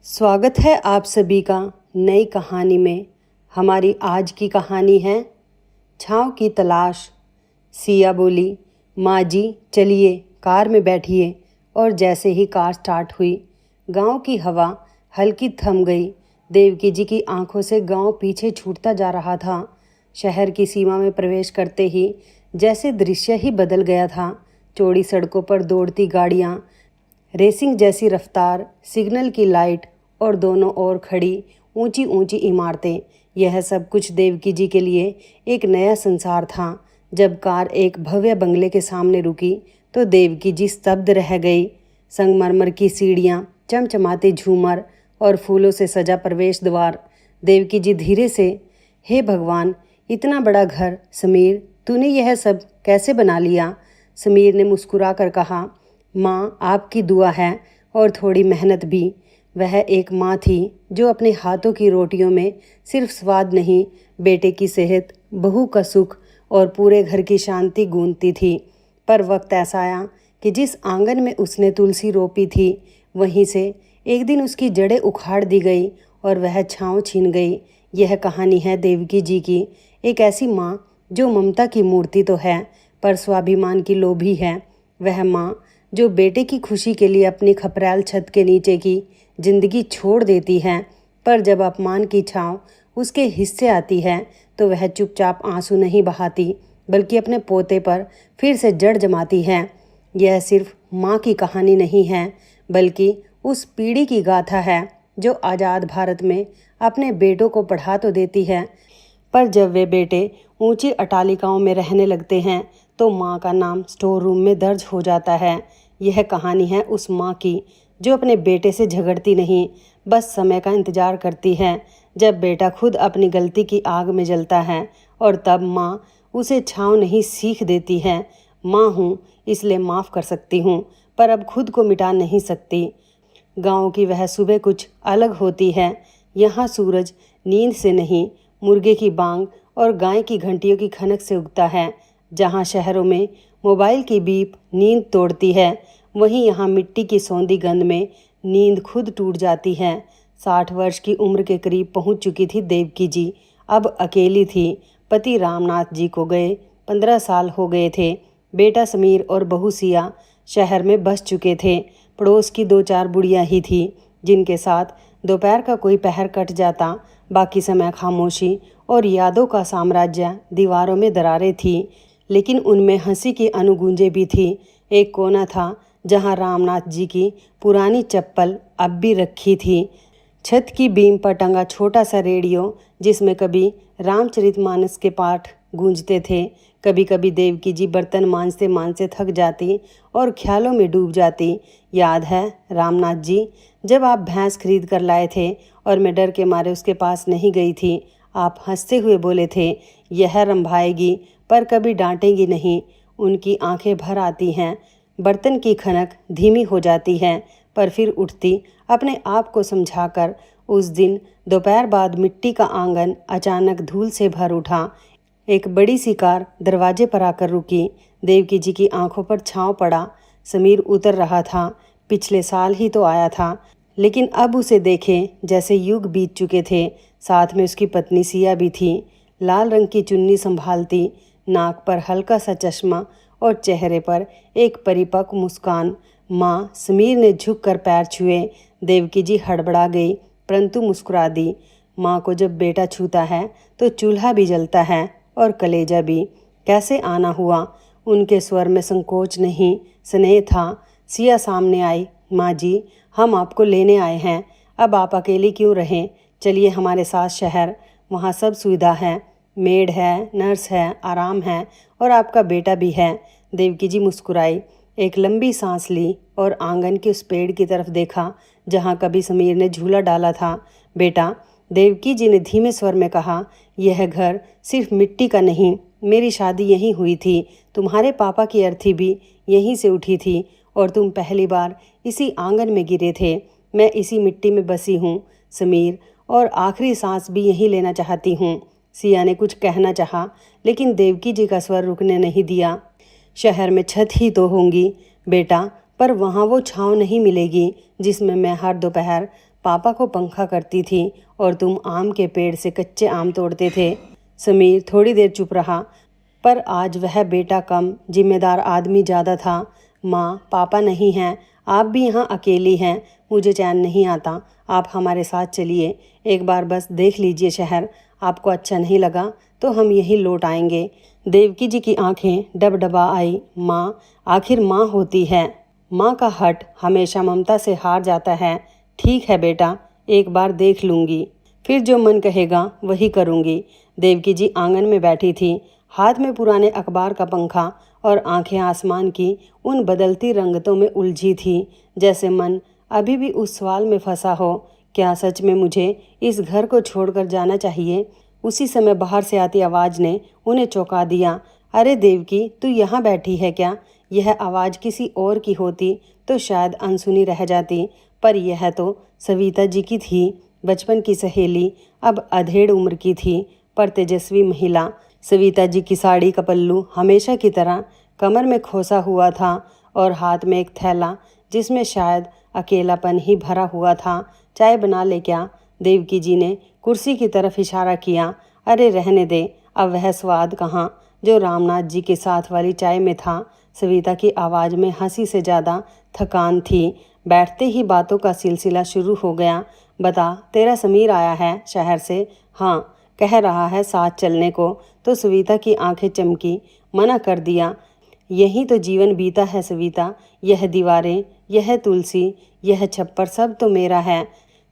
स्वागत है आप सभी का नई कहानी में। हमारी आज की कहानी है छाँव की तलाश। सिया बोली, माँ जी चलिए कार में बैठिए। और जैसे ही कार स्टार्ट हुई, गांव की हवा हल्की थम गई। देवकी जी की आंखों से गांव पीछे छूटता जा रहा था। शहर की सीमा में प्रवेश करते ही जैसे दृश्य ही बदल गया था। चौड़ी सड़कों पर दौड़ती गाड़ियाँ, रेसिंग जैसी रफ्तार, सिग्नल की लाइट और दोनों ओर खड़ी ऊंची ऊंची इमारतें, यह सब कुछ देवकी जी के लिए एक नया संसार था। जब कार एक भव्य बंगले के सामने रुकी तो देवकी जी स्तब्ध रह गई। संगमरमर की सीढ़ियाँ, चमचमाते झूमर और फूलों से सजा प्रवेश द्वार। देवकी जी धीरे से, हे भगवान, इतना बड़ा घर, समीर तूने यह सब कैसे बना लिया? समीर ने मुस्कुरा कर कहा, माँ आपकी दुआ है और थोड़ी मेहनत भी। वह एक माँ थी जो अपने हाथों की रोटियों में सिर्फ स्वाद नहीं, बेटे की सेहत, बहू का सुख और पूरे घर की शांति गूंजती थी। पर वक्त ऐसा आया कि जिस आंगन में उसने तुलसी रोपी थी, वहीं से एक दिन उसकी जड़ें उखाड़ दी गई और वह छाँव छीन गई। यह कहानी है देवकी जी की, एक ऐसी माँ जो ममता की मूर्ति तो है पर स्वाभिमान की लोभी है। वह माँ जो बेटे की खुशी के लिए अपनी खपरैल छत के नीचे की जिंदगी छोड़ देती है, पर जब अपमान की छाँव उसके हिस्से आती है तो वह चुपचाप आंसू नहीं बहाती, बल्कि अपने पोते पर फिर से जड़ जमाती है। यह सिर्फ माँ की कहानी नहीं है, बल्कि उस पीढ़ी की गाथा है जो आज़ाद भारत में अपने बेटों को पढ़ा तो देती है, पर जब वे बेटे ऊंची अटालिकाओं में रहने लगते हैं तो माँ का नाम स्टोर रूम में दर्ज हो जाता है। यह कहानी है उस माँ की जो अपने बेटे से झगड़ती नहीं, बस समय का इंतज़ार करती है जब बेटा खुद अपनी गलती की आग में जलता है, और तब माँ उसे छाँव नहीं सीख देती है। माँ हूँ इसलिए माफ़ कर सकती हूँ, पर अब खुद को मिटा नहीं सकती। गाँव की वह सुबह कुछ अलग होती है। यहाँ सूरज नींद से नहीं, मुर्गे की बांग और गाय की घंटियों की खनक से उगता है। जहाँ शहरों में मोबाइल की बीप नींद तोड़ती है, वहीं यहाँ मिट्टी की सौंधी गंध में नींद खुद टूट जाती है। 60 वर्ष की उम्र के करीब पहुँच चुकी थी देवकी जी। अब अकेली थी। पति रामनाथ जी को गए 15 साल हो गए थे। बेटा समीर और बहू सिया शहर में बस चुके थे। पड़ोस की 2-4 बुढ़ियाँ ही थी जिनके साथ दोपहर का कोई पहर कट जाता। बाकी समय खामोशी और यादों का साम्राज्य। दीवारों में दरारें थी, लेकिन उनमें हंसी की अनुगूंजें भी थी। एक कोना था जहां रामनाथ जी की पुरानी चप्पल अब भी रखी थी। छत की बीम पर टंगा छोटा सा रेडियो, जिसमें कभी रामचरितमानस के पाठ गूंजते थे। कभी कभी देवकी जी बर्तन मांजते मांजते थक जाती और ख्यालों में डूब जाती। याद है रामनाथ जी, जब आप भैंस खरीद कर लाए थे और मैं डर के मारे उसके पास नहीं गई थी, आप हंसते हुए बोले थे, यह रंभाएगी पर कभी डांटेगी नहीं। उनकी आंखें भर आती हैं। बर्तन की खनक धीमी हो जाती है, पर फिर उठती, अपने आप को समझाकर। उस दिन दोपहर बाद मिट्टी का आंगन अचानक धूल से भर उठा। एक बड़ी सी कार दरवाजे पर आकर रुकी। देवकी जी की आंखों पर छांव पड़ा। समीर उतर रहा था। पिछले साल ही तो आया था, लेकिन अब उसे देखें जैसे युग बीत चुके थे। साथ में उसकी पत्नी सिया भी थी। लाल रंग की चुन्नी संभालती, नाक पर हल्का सा चश्मा और चेहरे पर एक परिपक्व मुस्कान। माँ, समीर ने झुककर पैर छुए। देवकी जी हड़बड़ा गई, परंतु मुस्कुरा दी। माँ को जब बेटा छूता है तो चूल्हा भी जलता है और कलेजा भी। कैसे आना हुआ? उनके स्वर में संकोच नहीं, स्नेह था। सिया सामने आई। माँ जी, हम आपको लेने आए हैं। अब आप अकेली क्यों रहें? चलिए हमारे साथ शहर, वहाँ सब सुविधा है। मेड है, नर्स है, आराम है, और आपका बेटा भी है। देवकी जी मुस्कुराई, एक लंबी सांस ली और आंगन के उस पेड़ की तरफ देखा जहाँ कभी समीर ने झूला डाला था। बेटा, देवकी जी ने धीमे स्वर में कहा, यह घर सिर्फ मिट्टी का नहीं, मेरी शादी यहीं हुई थी। तुम्हारे पापा की अर्थी भी यहीं से उठी थी और तुम पहली बार इसी आंगन में गिरे थे। मैं इसी मिट्टी में बसी हूँ समीर, और आखिरी सांस भी यहीं लेना चाहती हूँ। सिया ने कुछ कहना चाहा, लेकिन देवकी जी का स्वर रुकने नहीं दिया। शहर में छत ही तो होंगी बेटा, पर वहाँ वो छाँव नहीं मिलेगी जिसमें मैं हर दोपहर पापा को पंखा करती थी और तुम आम के पेड़ से कच्चे आम तोड़ते थे। समीर थोड़ी देर चुप रहा, पर आज वह बेटा कम जिम्मेदार आदमी ज़्यादा था। माँ, पापा नहीं हैं, आप भी यहाँ अकेली हैं, मुझे चैन नहीं आता। आप हमारे साथ चलिए, एक बार बस देख लीजिए शहर। आपको अच्छा नहीं लगा तो हम यहीं लौट आएंगे। देवकी जी की आंखें डबडबा आई। माँ, आखिर माँ होती है। माँ का हट हमेशा ममता से हार जाता है। ठीक है बेटा, एक बार देख लूँगी, फिर जो मन कहेगा वही करूँगी। देवकी जी आंगन में बैठी थी, हाथ में पुराने अखबार का पंखा और आंखें आसमान की उन बदलती रंगतों में उलझी थी, जैसे मन अभी भी उस सवाल में फंसा हो, क्या सच में मुझे इस घर को छोड़कर जाना चाहिए। उसी समय बाहर से आती आवाज़ ने उन्हें चौंका दिया। अरे देवकी, तू यहाँ बैठी है क्या? यह आवाज़ किसी और की होती तो शायद अनसुनी रह जाती, पर यह तो सविता जी की थी, बचपन की सहेली, अब अधेड़ उम्र की थी, पर तेजस्वी महिला। सविता जी की साड़ी का पल्लू हमेशा की तरह कमर में खोसा हुआ था और हाथ में एक थैला जिसमें शायद अकेलापन ही भरा हुआ था। चाय बना ले क्या? देवकी जी ने कुर्सी की तरफ इशारा किया। अरे रहने दे, अब वह स्वाद कहाँ जो रामनाथ जी के साथ वाली चाय में था। सविता की आवाज़ में हंसी से ज़्यादा थकान थी। बैठते ही बातों का सिलसिला शुरू हो गया। बता, तेरा समीर आया है शहर से? हाँ, कह रहा है साथ चलने को। तो सविता की आंखें चमकी। मना कर दिया? यही तो जीवन बीता है सविता, यह दीवारें, यह तुलसी, यह छप्पर सब तो मेरा है।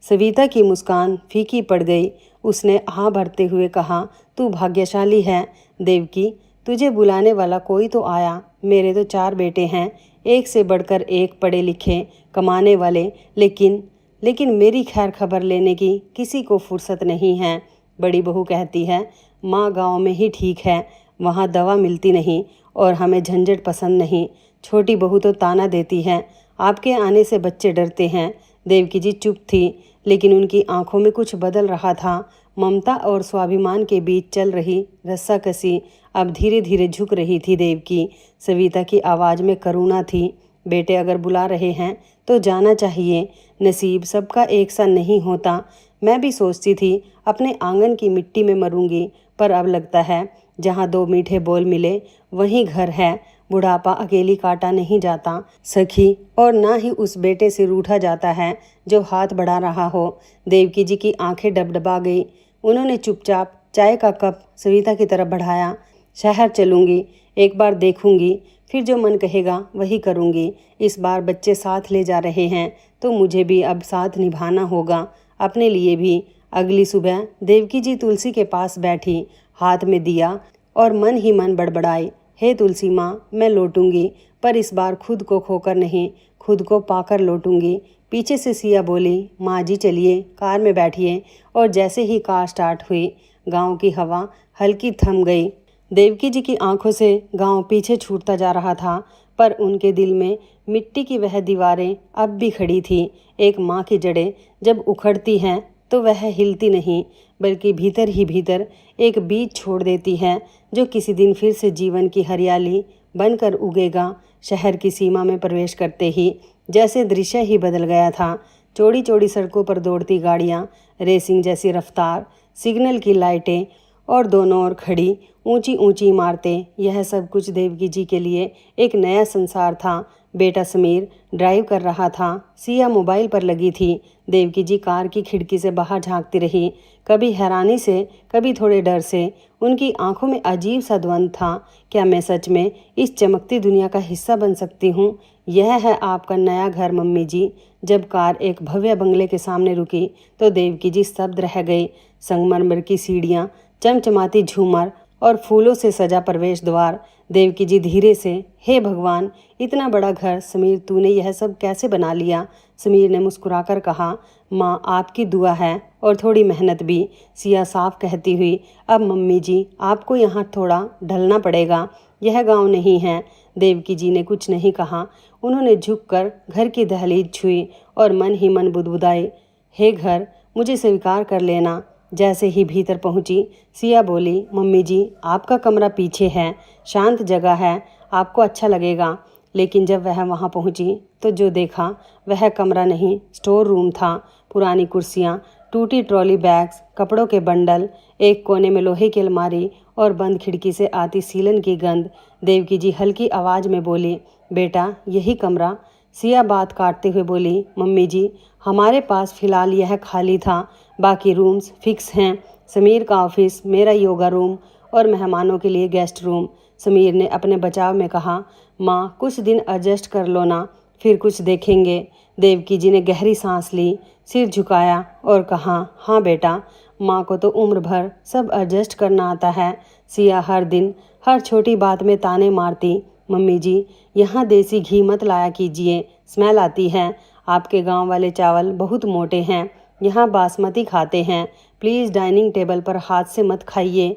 सविता की मुस्कान फीकी पड़ गई। उसने आह भरते हुए कहा, तू भाग्यशाली है देवकी, तुझे बुलाने वाला कोई तो आया। मेरे तो 4 बेटे हैं, एक से बढ़कर एक पढ़े लिखे कमाने वाले, लेकिन मेरी खैर खबर लेने की किसी को फुर्सत नहीं है। बड़ी बहू कहती है, माँ गांव में ही ठीक है, वहाँ दवा मिलती नहीं और हमें झंझट पसंद नहीं। छोटी बहू तो ताना देती है, आपके आने से बच्चे डरते हैं। देवकी जी चुप थी, लेकिन उनकी आंखों में कुछ बदल रहा था। ममता और स्वाभिमान के बीच चल रही रस्साकसी अब धीरे धीरे झुक रही थी देवकी। सविता की आवाज़ में करुणा थी। बेटे अगर बुला रहे हैं तो जाना चाहिए, नसीब सबका एक सा नहीं होता। मैं भी सोचती थी अपने आंगन की मिट्टी में मरूंगी, पर अब लगता है जहाँ 2 मीठे बोल मिले वहीं घर है। बुढ़ापा अकेली काटा नहीं जाता सखी, और ना ही उस बेटे से रूठा जाता है जो हाथ बढ़ा रहा हो। देवकी जी की आंखें डबडबा गई। उन्होंने चुपचाप चाय का कप सविता की तरफ बढ़ाया। शहर चलूँगी, एक बार देखूँगी, फिर जो मन कहेगा वही करूँगी। इस बार बच्चे साथ ले जा रहे हैं तो मुझे भी अब साथ निभाना होगा, अपने लिए भी। अगली सुबह देवकी जी तुलसी के पास बैठी, हाथ में दिया और मन ही मन बड़बड़ाई, हे तुलसी माँ, मैं लौटूंगी, पर इस बार खुद को खोकर नहीं, खुद को पाकर लौटूंगी। पीछे से सिया बोली, माँ जी चलिए, कार में बैठिए। और जैसे ही कार स्टार्ट हुई, गांव की हवा हल्की थम गई। देवकी जी की आंखों से गांव पीछे छूटता जा रहा था, पर उनके दिल में मिट्टी की वह दीवारें अब भी खड़ी थी। एक माँ की जड़ें जब उखड़ती हैं तो वह हिलती नहीं, बल्कि भीतर ही भीतर एक बीज छोड़ देती है जो किसी दिन फिर से जीवन की हरियाली बनकर उगेगा। शहर की सीमा में प्रवेश करते ही जैसे दृश्य ही बदल गया था। चौड़ी चौड़ी सड़कों पर दौड़ती गाड़ियाँ, रेसिंग जैसी रफ्तार, सिग्नल की लाइटें और दोनों ओर खड़ी ऊंची ऊंची इमारतें, यह सब कुछ देवकी जी के लिए एक नया संसार था। बेटा समीर ड्राइव कर रहा था, सिया मोबाइल पर लगी थी। देवकी जी कार की खिड़की से बाहर झांकती रही, कभी हैरानी से, कभी थोड़े डर से। उनकी आंखों में अजीब सा द्वंद था, क्या मैं सच में इस चमकती दुनिया का हिस्सा बन सकती हूँ? यह है आपका नया घर मम्मी जी। जब कार एक भव्य बंगले के सामने रुकी तो देवकी जी स्तब्ध रह गई। संगमरमर की सीढ़ियाँ, चमचमाती झूमर और फूलों से सजा प्रवेश द्वार। देवकी जी धीरे से, हे भगवान, इतना बड़ा घर, समीर तूने यह सब कैसे बना लिया? समीर ने मुस्कुराकर कहा, माँ आपकी दुआ है और थोड़ी मेहनत भी। सिया साफ कहती हुई, अब मम्मी जी आपको यहाँ थोड़ा ढलना पड़ेगा, यह गांव नहीं है। देवकी जी ने कुछ नहीं कहा। उन्होंने झुककर घर की दहलीज छुई और मन ही मन बुदबुदाए, हे घर, मुझे स्वीकार कर लेना। जैसे ही भीतर पहुंची, सिया बोली, मम्मी जी आपका कमरा पीछे है, शांत जगह है, आपको अच्छा लगेगा। लेकिन जब वह वहां पहुंची तो जो देखा वह कमरा नहीं, स्टोर रूम था। पुरानी कुर्सियाँ, टूटी ट्रॉली बैग्स, कपड़ों के बंडल, एक कोने में लोहे की अलमारी और बंद खिड़की से आती सीलन की गंध। देवकी जी हल्की आवाज़ में बोली, बेटा यही कमरा। सिया बात काटते हुए बोली, मम्मी जी हमारे पास फ़िलहाल यह खाली था, बाकी रूम्स फिक्स हैं। समीर का ऑफिस, मेरा योगा रूम और मेहमानों के लिए गेस्ट रूम। समीर ने अपने बचाव में कहा, माँ कुछ दिन एडजस्ट कर लो ना, फिर कुछ देखेंगे। देवकी जी ने गहरी सांस ली, सिर झुकाया और कहा, हाँ बेटा, माँ को तो उम्र भर सब एडजस्ट करना आता है। सिया हर दिन हर छोटी बात में ताने मारती, मम्मी जी यहाँ देसी घी मत लाया कीजिए, स्मेल आती है। आपके गांव वाले चावल बहुत मोटे हैं, यहाँ बासमती खाते हैं। प्लीज़ डाइनिंग टेबल पर हाथ से मत खाइए,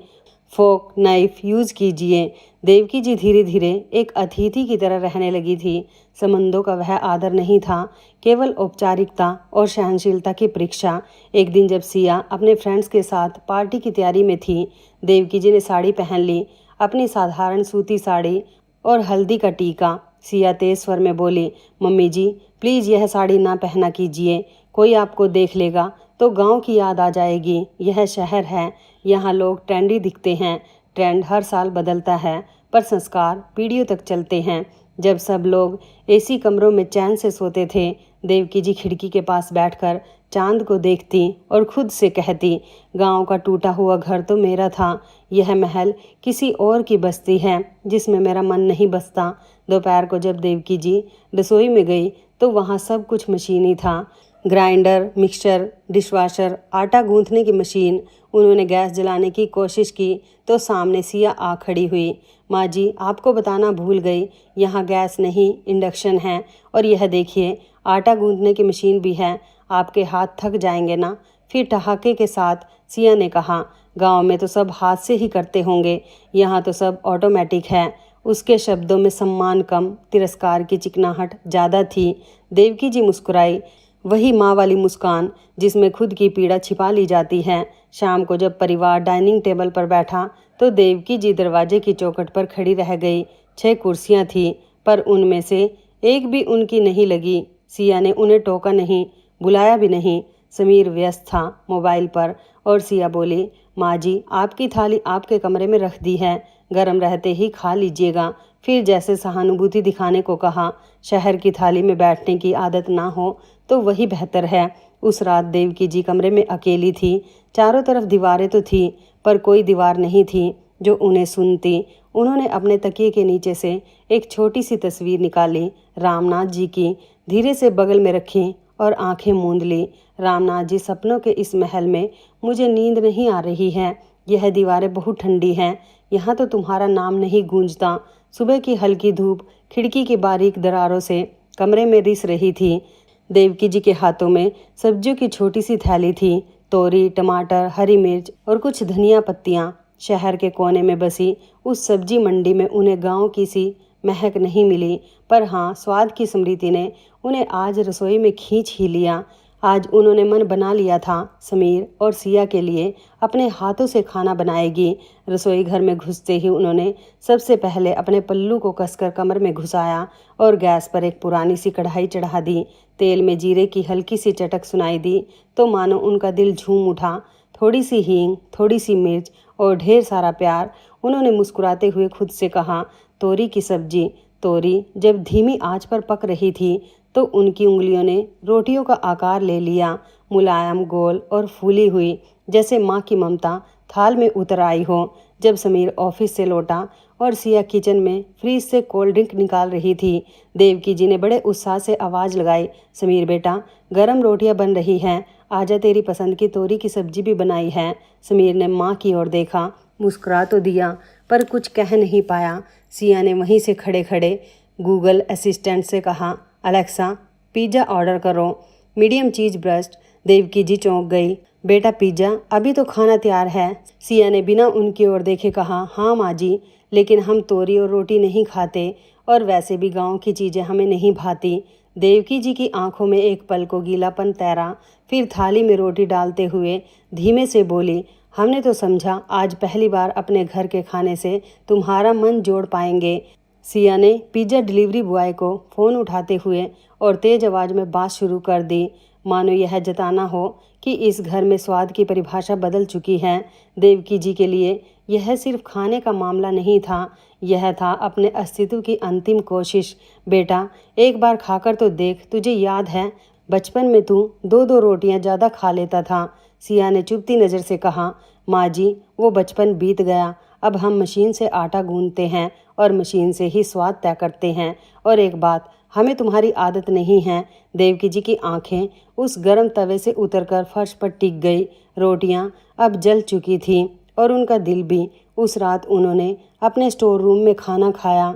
फोक नाइफ यूज़ कीजिए। देवकी जी धीरे धीरे एक अतिथि की तरह रहने लगी थी। संबंधों का वह आदर नहीं था, केवल औपचारिकता और सहनशीलता की परीक्षा। एक दिन जब सिया अपने फ्रेंड्स के साथ पार्टी की तैयारी में थी, देवकी जी ने साड़ी पहन ली, अपनी साधारण सूती साड़ी और हल्दी का टीका। सिया तेज स्वर में बोली, मम्मी जी प्लीज़ यह साड़ी ना पहना कीजिए, कोई आपको देख लेगा तो गांव की याद आ जाएगी। यह शहर है, यहाँ लोग ट्रेंडी दिखते हैं। ट्रेंड हर साल बदलता है, पर संस्कार पीढ़ियों तक चलते हैं। जब सब लोग एसी कमरों में चैन से सोते थे, देवकी जी खिड़की के पास बैठकर चांद को देखती और खुद से कहती, गांव का टूटा हुआ घर तो मेरा था, यह महल किसी और की बस्ती है जिसमें मेरा मन नहीं बसता। दोपहर को जब देवकी जी रसोई में गई तो वहाँ सब कुछ मशीनी था, ग्राइंडर, मिक्सचर, डिशवाशर, आटा गूंथने की मशीन। उन्होंने गैस जलाने की कोशिश की तो सामने सिया आ खड़ी हुई। माँ जी आपको बताना भूल गई, यहाँ गैस नहीं इंडक्शन है, और यह देखिए आटा गूंथने की मशीन भी है, आपके हाथ थक जाएंगे ना। फिर ठहाके के साथ सिया ने कहा, गांव में तो सब हाथ से ही करते होंगे, यहाँ तो सब ऑटोमेटिक है। उसके शब्दों में सम्मान कम, तिरस्कार की चिकनाहट ज़्यादा थी। देवकी जी मुस्कुराई, वही माँ वाली मुस्कान जिसमें खुद की पीड़ा छिपा ली जाती है। शाम को जब परिवार डाइनिंग टेबल पर बैठा तो देवकी जी दरवाजे की चौखट पर खड़ी रह गई। 6 कुर्सियाँ थीं, पर उनमें से एक भी उनकी नहीं लगी। सिया ने उन्हें टोका नहीं, बुलाया भी नहीं। समीर व्यस्त था मोबाइल पर और सिया बोली, माँ जी आपकी थाली आपके कमरे में रख दी है, गर्म रहते ही खा लीजिएगा। फिर जैसे सहानुभूति दिखाने को कहा, शहर की थाली में बैठने की आदत ना हो तो वही बेहतर है। उस रात देवकी जी कमरे में अकेली थी। चारों तरफ दीवारें तो थी, पर कोई दीवार नहीं थी जो उन्हें सुनती। उन्होंने अपने तकिए के नीचे से एक छोटी सी तस्वीर निकाली, रामनाथ जी की, धीरे से बगल में रखी और आंखें मूंद ली। रामनाथ जी सपनों के इस महल में मुझे नींद नहीं आ रही है, यह दीवारें बहुत ठंडी हैं, यहाँ तो तुम्हारा नाम नहीं गूंजता। सुबह की हल्की धूप खिड़की की बारीक दरारों से कमरे में रिस रही थी। देवकी जी के हाथों में सब्जियों की छोटी सी थैली थी, तोरी, टमाटर, हरी मिर्च और कुछ धनिया पत्तियाँ। शहर के कोने में बसी उस सब्जी मंडी में उन्हें गांव की सी महक नहीं मिली, पर हाँ स्वाद की स्मृति ने उन्हें आज रसोई में खींच ही लिया। आज उन्होंने मन बना लिया था, समीर और सिया के लिए अपने हाथों से खाना बनाएगी। रसोई घर में घुसते ही उन्होंने सबसे पहले अपने पल्लू को कसकर कमर में घुसाया और गैस पर एक पुरानी सी कढ़ाई चढ़ा दी। तेल में जीरे की हल्की सी चटक सुनाई दी तो मानो उनका दिल झूम उठा। थोड़ी सी हींग, थोड़ी सी मिर्च और ढेर सारा प्यार। उन्होंने मुस्कुराते हुए खुद से कहा, तोरी की सब्जी। तोरी जब धीमी आंच पर पक रही थी तो उनकी उंगलियों ने रोटियों का आकार ले लिया, मुलायम, गोल और फूली हुई, जैसे माँ की ममता थाल में उतर आई हो। जब समीर ऑफिस से लौटा और सिया किचन में फ्रीज से कोल्ड ड्रिंक निकाल रही थी, देवकी जी ने बड़े उत्साह से आवाज़ लगाई, समीर बेटा गरम रोटियां बन रही हैं, आजा तेरी पसंद की तोरी की सब्जी भी बनाई है। समीर ने माँ की ओर देखा, मुस्कुरा तो दिया पर कुछ कह नहीं पाया। सिया ने वहीं से खड़े खड़े गूगल असिस्टेंट से कहा, अलेक्सा पिज़्ज़ा ऑर्डर करो, मीडियम चीज़ ब्रस्ट। देवकी जी चौंक गई, बेटा पिज़्ज़ा, अभी तो खाना तैयार है। सिया ने बिना उनकी ओर देखे कहा, हाँ माँ जी, लेकिन हम तोरी और रोटी नहीं खाते और वैसे भी गांव की चीज़ें हमें नहीं भाती। देवकी जी की आंखों में एक पल को गीलापन तैरा, फिर थाली में रोटी डालते हुए धीमे से बोली, हमने तो समझा आज पहली बार अपने घर के खाने से तुम्हारा मन जोड़ पाएंगे। सिया ने पिज़्ज़ा डिलीवरी बॉय को फ़ोन उठाते हुए और तेज़ आवाज़ में बात शुरू कर दी, मानो यह जताना हो कि इस घर में स्वाद की परिभाषा बदल चुकी है। देवकी जी के लिए यह सिर्फ खाने का मामला नहीं था, यह था अपने अस्तित्व की अंतिम कोशिश। बेटा, एक बार खाकर तो देख, तुझे याद है बचपन में तू 2-2 रोटियां ज़्यादा खा लेता था। सिया ने चुभती नज़र से कहा, माँ जी, वो बचपन बीत गया। अब हम मशीन से आटा गूंथते हैं और मशीन से ही स्वाद तय करते हैं। और एक बात, हमें तुम्हारी आदत नहीं है। देवकी जी की आंखें उस गर्म तवे से उतरकर फर्श पर टिक गई। रोटियां अब जल चुकी थीं और उनका दिल भी। उस रात उन्होंने अपने स्टोर रूम में खाना खाया,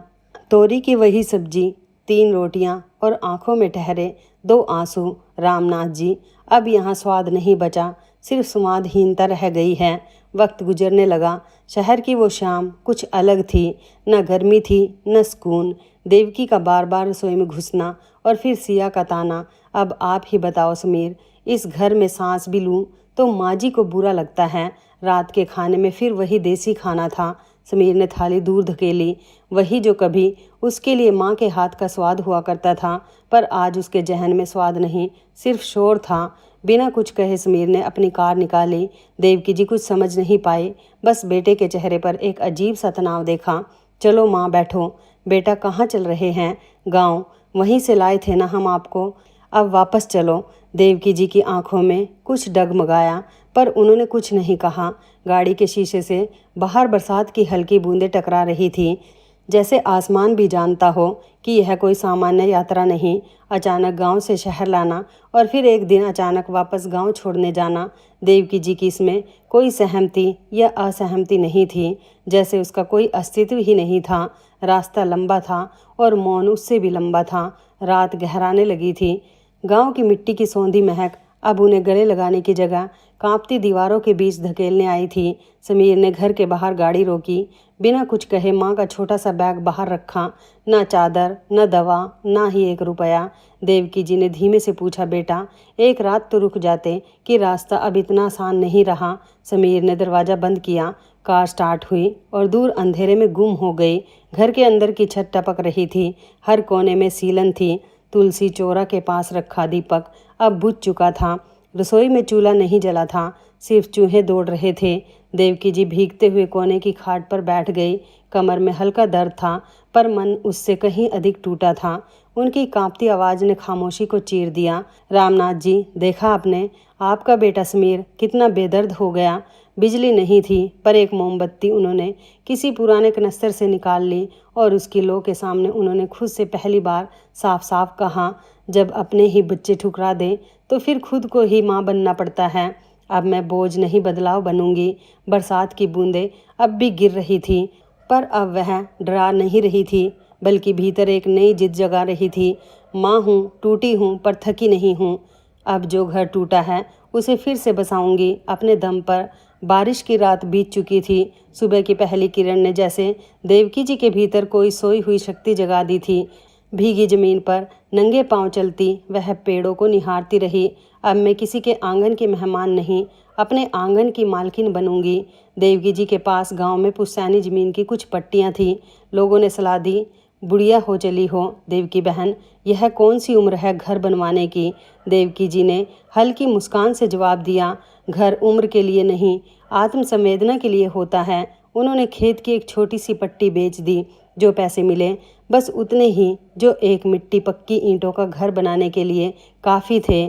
तोरी की वही सब्जी, 3 रोटियां और आंखों में ठहरे 2 आंसू। रामनाथ जी, अब यहाँ स्वाद नहीं बचा, सिर्फ स्वादहीनता रह गई है। वक्त गुजरने लगा। शहर की वो शाम कुछ अलग थी, न गर्मी थी न सुकून। देवकी का बार बार रसोई में घुसना और फिर सिया का ताना, अब आप ही बताओ समीर, इस घर में सांस भी लूँ तो माँ जी को बुरा लगता है। रात के खाने में फिर वही देसी खाना था। समीर ने थाली दूर धकेली, वही जो कभी उसके लिए माँ के हाथ का स्वाद हुआ करता था, पर आज उसके जहन में स्वाद नहीं, सिर्फ शोर था। बिना कुछ कहे समीर ने अपनी कार निकाली। देवकी जी कुछ समझ नहीं पाए, बस बेटे के चेहरे पर एक अजीब सा तनाव देखा। चलो माँ, बैठो। बेटा, कहाँ चल रहे हैं? गाँव, वहीं से लाए थे ना हम आपको, अब वापस चलो। देवकी जी की आंखों में कुछ डगमगाया, पर उन्होंने कुछ नहीं कहा। गाड़ी के शीशे से बाहर बरसात की हल्की बूंदें टकरा रही थी, जैसे आसमान भी जानता हो कि यह कोई सामान्य यात्रा नहीं। अचानक गांव से शहर लाना और फिर एक दिन अचानक वापस गांव छोड़ने जाना। देवकी जी की इसमें कोई सहमति या असहमति नहीं थी, जैसे उसका कोई अस्तित्व ही नहीं था। रास्ता लंबा था और मौन उससे भी लंबा था। रात गहराने लगी थी। गांव की मिट्टी की सौंधी महक अब उन्हें गले लगाने की जगह कांपती दीवारों के बीच धकेलने आई थी। समीर ने घर के बाहर गाड़ी रोकी। बिना कुछ कहे माँ का छोटा सा बैग बाहर रखा। न चादर, न दवा, न ही 1 रुपया। देवकी जी ने धीमे से पूछा, बेटा, एक रात तो रुक जाते कि रास्ता अब इतना आसान नहीं रहा। समीर ने दरवाज़ा बंद किया। कार स्टार्ट हुई और दूर अंधेरे में गुम हो गई। घर के अंदर की छत टपक रही थी। हर कोने में सीलन थी। तुलसी चौरा के पास रखा दीपक अब बुझ चुका था। रसोई में चूल्हा नहीं जला था, सिर्फ चूहे दौड़ रहे थे। देवकी जी भीगते हुए कोने की खाट पर बैठ गई। कमर में हल्का दर्द था, पर मन उससे कहीं अधिक टूटा था। उनकी कांपती आवाज़ ने खामोशी को चीर दिया। रामनाथ जी, देखा आपने, आपका बेटा समीर कितना बेदर्द हो गया। बिजली नहीं थी, पर एक मोमबत्ती उन्होंने किसी पुराने कनस्तर से निकाल ली और उसकी लो के सामने उन्होंने खुद से पहली बार साफ साफ कहा, जब अपने ही बच्चे ठुकरा दें तो फिर खुद को ही माँ बनना पड़ता है। अब मैं बोझ नहीं, बदलाव बनूंगी। बरसात की बूंदें अब भी गिर रही थी, पर अब वह डरा नहीं रही थी, बल्कि भीतर एक नई जिद जगा रही थी। माँ हूँ, टूटी हूँ, पर थकी नहीं हूँ। अब जो घर टूटा है उसे फिर से बसाऊंगी अपने दम पर। बारिश की रात बीत चुकी थी। सुबह की पहली किरण ने जैसे देवकी जी के भीतर कोई सोई हुई शक्ति जगा दी थी। भीगी जमीन पर नंगे पांव चलती वह पेड़ों को निहारती रही। अब मैं किसी के आंगन की मेहमान नहीं, अपने आंगन की मालकिन बनूंगी। देवकी जी के पास गांव में पुश्तैनी जमीन की कुछ पट्टियां थीं। लोगों ने सलाह दी, बुढ़िया हो चली हो देवकी बहन, यह कौन सी उम्र है घर बनवाने की। देवकी जी ने हल्की मुस्कान से जवाब दिया, घर उम्र के लिए नहीं, आत्म संवेदना के लिए होता है। उन्होंने खेत की एक छोटी सी पट्टी बेच दी। जो पैसे मिले बस उतने ही, जो एक मिट्टी पक्की ईंटों का घर बनाने के लिए काफ़ी थे।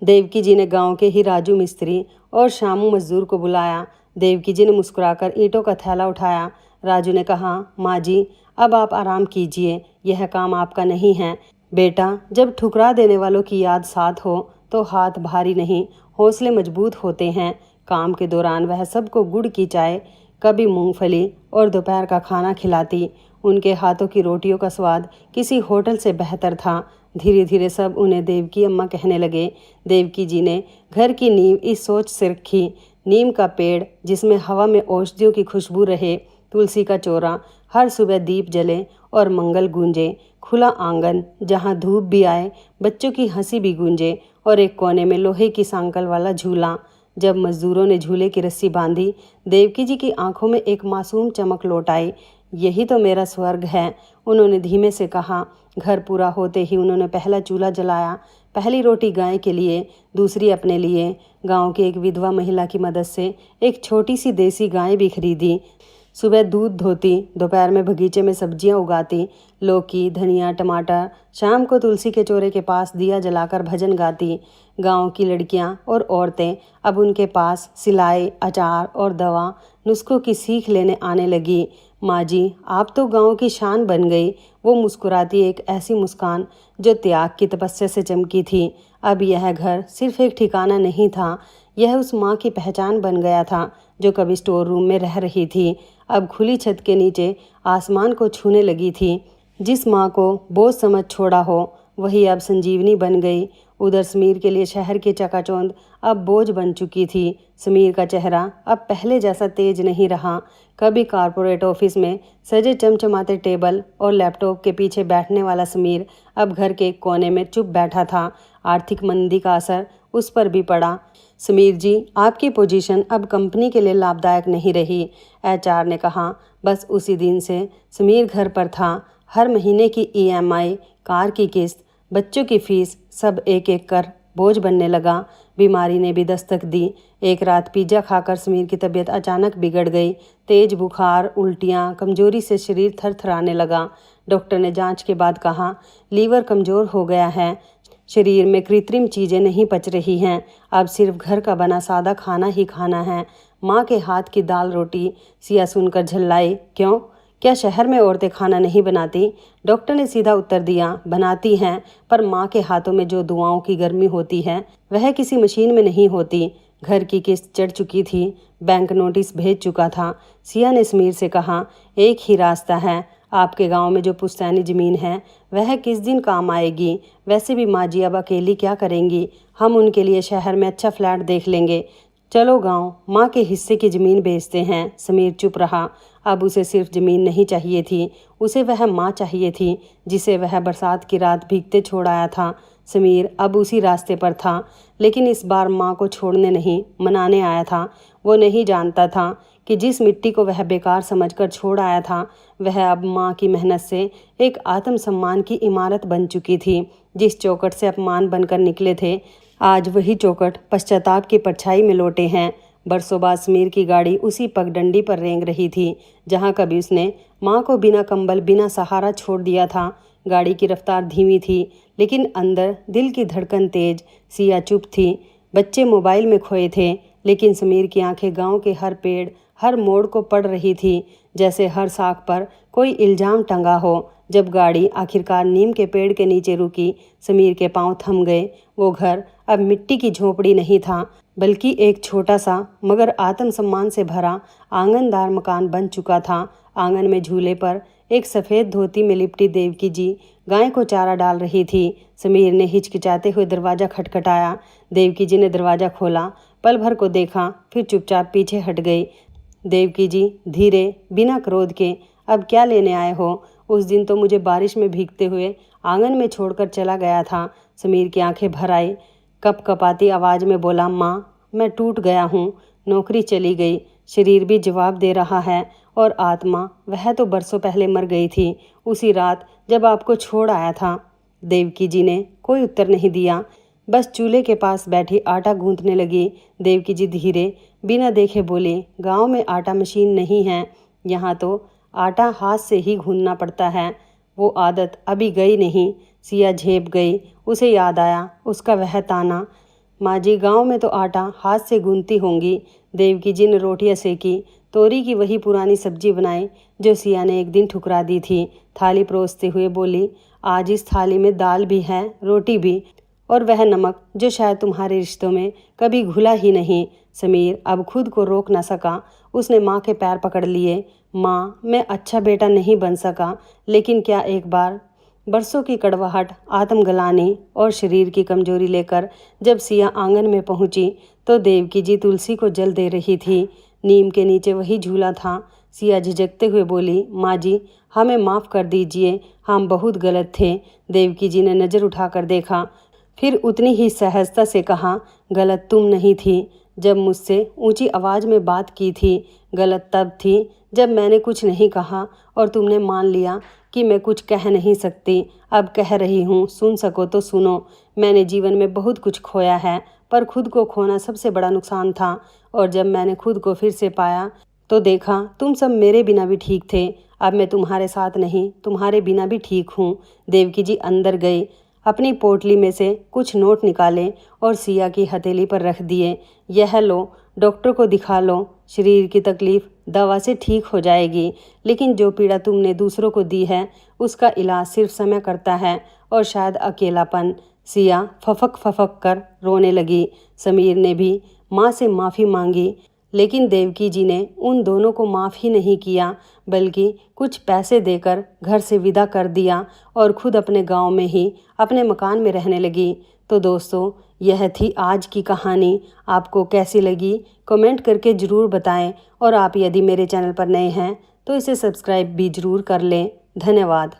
देवकी जी ने गांव के ही राजू मिस्त्री और शामू मजदूर को बुलाया। देवकी जी ने मुस्कुराकर ईंटों का थैला उठाया। राजू ने कहा, माँ जी, अब आप आराम कीजिए, यह काम आपका नहीं है। बेटा, जब ठुकरा देने वालों की याद साथ हो तो हाथ भारी नहीं, हौसले मजबूत होते हैं। काम के दौरान वह सबको गुड़ की चाय, कभी मूंगफली और दोपहर का खाना खिलाती। उनके हाथों की रोटियों का स्वाद किसी होटल से बेहतर था। धीरे धीरे सब उन्हें देवकी अम्मा कहने लगे। देवकी जी ने घर की नींव इस सोच से रखी, नीम का पेड़ जिसमें हवा में औषधियों की खुशबू रहे, तुलसी का चौरा, हर सुबह दीप जले और मंगल गूंजे, खुला आंगन जहाँ धूप भी आए, बच्चों की हंसी भी गूंजे, और एक कोने में लोहे की सांकल वाला झूला। जब मजदूरों ने झूले की रस्सी बांधी, देवकी जी की आंखों में एक मासूम चमक लौट आई। यही तो मेरा स्वर्ग है, उन्होंने धीमे से कहा। घर पूरा होते ही उन्होंने पहला चूल्हा जलाया, पहली रोटी गाय के लिए, दूसरी अपने लिए। गांव की एक विधवा महिला की मदद से एक छोटी सी देसी गाय भी खरीदी। सुबह दूध धोती, दोपहर में बगीचे में सब्जियां उगाती, लौकी, धनिया, टमाटर। शाम को तुलसी के चौरे के पास दिया जलाकर भजन गाती। गांव की लड़कियां और औरतें अब उनके पास सिलाई, अचार और दवा नुस्खों की सीख लेने आने लगी। माँ जी, आप तो गांव की शान बन गई। वो मुस्कुराती, एक ऐसी मुस्कान जो त्याग की तपस्या से चमकी थी। अब यह घर सिर्फ एक ठिकाना नहीं था, यह उस माँ की पहचान बन गया था जो कभी स्टोर रूम में रह रही थी, अब खुली छत के नीचे आसमान को छूने लगी थी। जिस माँ को बोझ समझ छोड़ा हो वही अब संजीवनी बन गई। उधर समीर के लिए शहर की चकाचौंध अब बोझ बन चुकी थी। समीर का चेहरा अब पहले जैसा तेज नहीं रहा। कभी कॉरपोरेट ऑफिस में सजे चमचमाते टेबल और लैपटॉप के पीछे बैठने वाला समीर अब घर के एक कोने में चुप बैठा था। आर्थिक मंदी का असर उस पर भी पड़ा। समीर जी, आपकी पोजीशन अब कंपनी के लिए लाभदायक नहीं रही, एचआर ने कहा। बस उसी दिन से समीर घर पर था। हर महीने की ईएमआई, कार की किस्त, बच्चों की फीस, सब एक एक कर बोझ बनने लगा। बीमारी ने भी दस्तक दी। एक रात पिज्ज़ा खाकर समीर की तबीयत अचानक बिगड़ गई। तेज बुखार, उल्टियाँ, कमजोरी से शरीर थरथराने लगा। डॉक्टर ने जांच के बाद कहा, लीवर कमज़ोर हो गया है, शरीर में कृत्रिम चीज़ें नहीं पच रही हैं, अब सिर्फ घर का बना सादा खाना ही खाना है। माँ के हाथ की दाल रोटी। सिया सुनकर झल्लाई। क्यों, क्या शहर में औरतें खाना नहीं बनाती? डॉक्टर ने सीधा उत्तर दिया, बनाती हैं, पर माँ के हाथों में जो दुआओं की गर्मी होती है वह किसी मशीन में नहीं होती। घर की किस्त चढ़ चुकी थी, बैंक नोटिस भेज चुका था। सिया ने समीर से कहा, एक ही रास्ता है, आपके गांव में जो पुश्तैनी ज़मीन है वह किस दिन काम आएगी? वैसे भी माँ जी अब अकेली क्या करेंगी? हम उनके लिए शहर में अच्छा फ्लैट देख लेंगे। चलो गांव, माँ के हिस्से की ज़मीन बेचते हैं। समीर चुप रहा। अब उसे सिर्फ ज़मीन नहीं चाहिए थी, उसे वह माँ चाहिए थी जिसे वह बरसात की रात भीगते छोड़ आया था। समीर अब उसी रास्ते पर था, लेकिन इस बार माँ को छोड़ने नहीं, मनाने आया था। वो नहीं जानता था कि जिस मिट्टी को वह बेकार समझकर छोड़ आया था वह अब माँ की मेहनत से एक आत्मसम्मान की इमारत बन चुकी थी। जिस चौखट से अपमान बनकर निकले थे, आज वही चौखट पश्चाताप की परछाई में लौटे हैं। बरसों बाद समीर की गाड़ी उसी पगडंडी पर रेंग रही थी जहाँ कभी उसने माँ को बिना कंबल, बिना सहारा छोड़ दिया था। गाड़ी की रफ्तार धीमी थी, लेकिन अंदर दिल की धड़कन तेज। सिया चुप थी, बच्चे मोबाइल में खोए थे, लेकिन समीर की आंखें गांव के हर पेड़, हर मोड़ को पढ़ रही थी, जैसे हर साख पर कोई इल्जाम टंगा हो। जब गाड़ी आखिरकार नीम के पेड़ के नीचे रुकी, समीर के पांव थम गए। वो घर अब मिट्टी की झोपड़ी नहीं था, बल्कि एक छोटा सा मगर आत्मसम्मान से भरा आंगनदार मकान बन चुका था। आंगन में झूले पर एक सफ़ेद धोती में लिपटी देवकी जी गाय को चारा डाल रही थी। समीर ने हिचकिचाते हुए दरवाज़ा खटखटाया। देवकी जी ने दरवाज़ा खोला, पल भर को देखा, फिर चुपचाप पीछे हट गई। देवकी जी धीरे, बिना क्रोध के, अब क्या लेने आए हो? उस दिन तो मुझे बारिश में भीगते हुए आंगन में छोड़कर चला गया था। समीर की आंखें भर आई, कपकपाती आवाज़ में बोला, माँ, मैं टूट गया हूँ, नौकरी चली गई, शरीर भी जवाब दे रहा है, और आत्मा, वह तो बरसों पहले मर गई थी, उसी रात जब आपको छोड़ आया था। देवकी जी ने कोई उत्तर नहीं दिया, बस चूल्हे के पास बैठी आटा गूंथने लगी। देवकी जी धीरे, बिना देखे बोली, गांव में आटा मशीन नहीं है, यहाँ तो आटा हाथ से ही गूंथना पड़ता है। वो आदत अभी गई नहीं। सिया झेप गई। उसे याद आया उसका वह ताना, माँ जी, गाँव में तो आटा हाथ से गूंथती होंगी। देवकी जी ने रोटियाँ सेकी, तोरी की वही पुरानी सब्जी बनाई जो सिया ने एक दिन ठुकरा दी थी। थाली परोसते हुए बोली, आज इस थाली में दाल भी है, रोटी भी, और वह नमक जो शायद तुम्हारे रिश्तों में कभी घुला ही नहीं। समीर अब खुद को रोक न सका। उसने माँ के पैर पकड़ लिए। माँ, मैं अच्छा बेटा नहीं बन सका, लेकिन क्या एक बार? बरसों की कड़वाहट, आत्मगलानी और शरीर की कमजोरी लेकर जब सिया आंगन में पहुंची तो देवकी जी तुलसी को जल दे रही थी। नीम के नीचे वही झूला था। सिया झिझकते हुए बोली, माँ जी, हमें माफ़ कर दीजिए, हम बहुत गलत थे। देवकी जी ने नज़र उठाकर देखा, फिर उतनी ही सहजता से कहा, गलत तुम नहीं थी जब मुझसे ऊंची आवाज़ में बात की थी, गलत तब थी जब मैंने कुछ नहीं कहा और तुमने मान लिया कि मैं कुछ कह नहीं सकती। अब कह रही हूँ, सुन सको तो सुनो। मैंने जीवन में बहुत कुछ खोया है, पर खुद को खोना सबसे बड़ा नुकसान था। और जब मैंने खुद को फिर से पाया तो देखा तुम सब मेरे बिना भी ठीक थे। अब मैं तुम्हारे साथ नहीं, तुम्हारे बिना भी ठीक हूँ। देवकी जी अंदर गई, अपनी पोटली में से कुछ नोट निकाले और सिया की हथेली पर रख दिए। यह लो, डॉक्टर को दिखा लो। शरीर की तकलीफ दवा से ठीक हो जाएगी, लेकिन जो पीड़ा तुमने दूसरों को दी है उसका इलाज सिर्फ समय करता है, और शायद अकेलापन। सिया फफक फफक कर रोने लगी। समीर ने भी माँ से माफ़ी मांगी, लेकिन देवकी जी ने उन दोनों को माफ़ ही नहीं किया, बल्कि कुछ पैसे देकर घर से विदा कर दिया और खुद अपने गांव में ही अपने मकान में रहने लगी। तो दोस्तों, यह थी आज की कहानी। आपको कैसी लगी कमेंट करके ज़रूर बताएं, और आप यदि मेरे चैनल पर नए हैं तो इसे सब्सक्राइब भी ज़रूर कर लें। धन्यवाद।